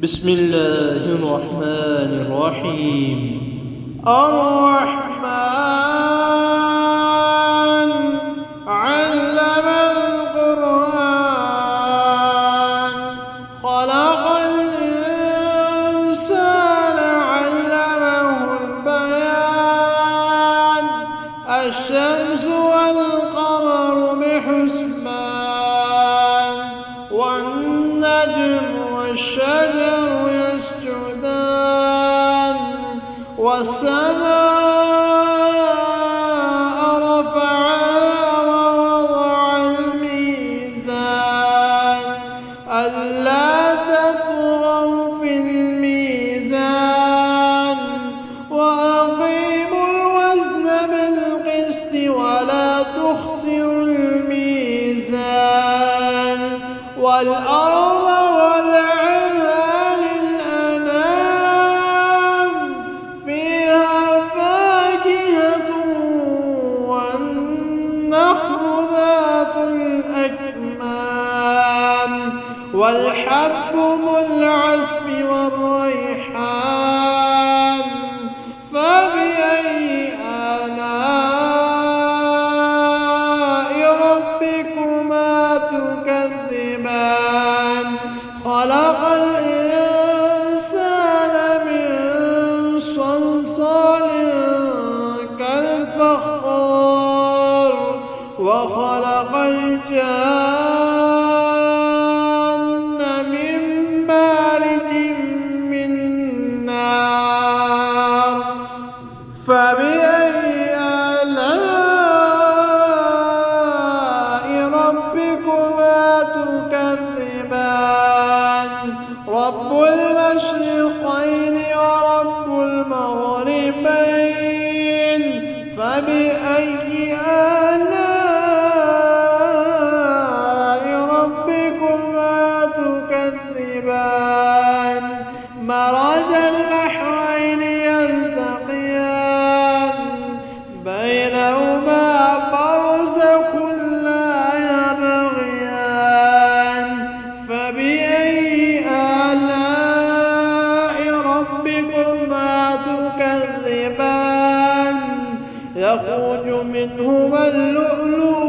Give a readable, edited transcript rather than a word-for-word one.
بسم الله الرحمن الرحيم. الرحمن علم القرآن خلق الإنسان علمه البيان الشمس والقمر بحسبان والنجم والشجر يسجدان والسماء رفعها ووضع الميزان ألا تطغوا في الميزان وأقيموا الوزن بالقسط ولا تخسروا الميزان والأرض وضعها للأنام فيها فاكهة والنخل ذات الأكمام والحب ذو العصف والريحان فبأي آلاء ربكما تكذبان خلق الإنسان من صلصال كالفخار وخلق الجان من مارج من نار فبأي آلاء ربكما تكذبان رب المشرقين ورب المغربين فبأي آلاء ربكما تكذبان مرج البحرين يلتقيان بينهما برزخ لا يبغيان فبأي آلاء ربكما تكذبان يخرج منهما اللؤلؤ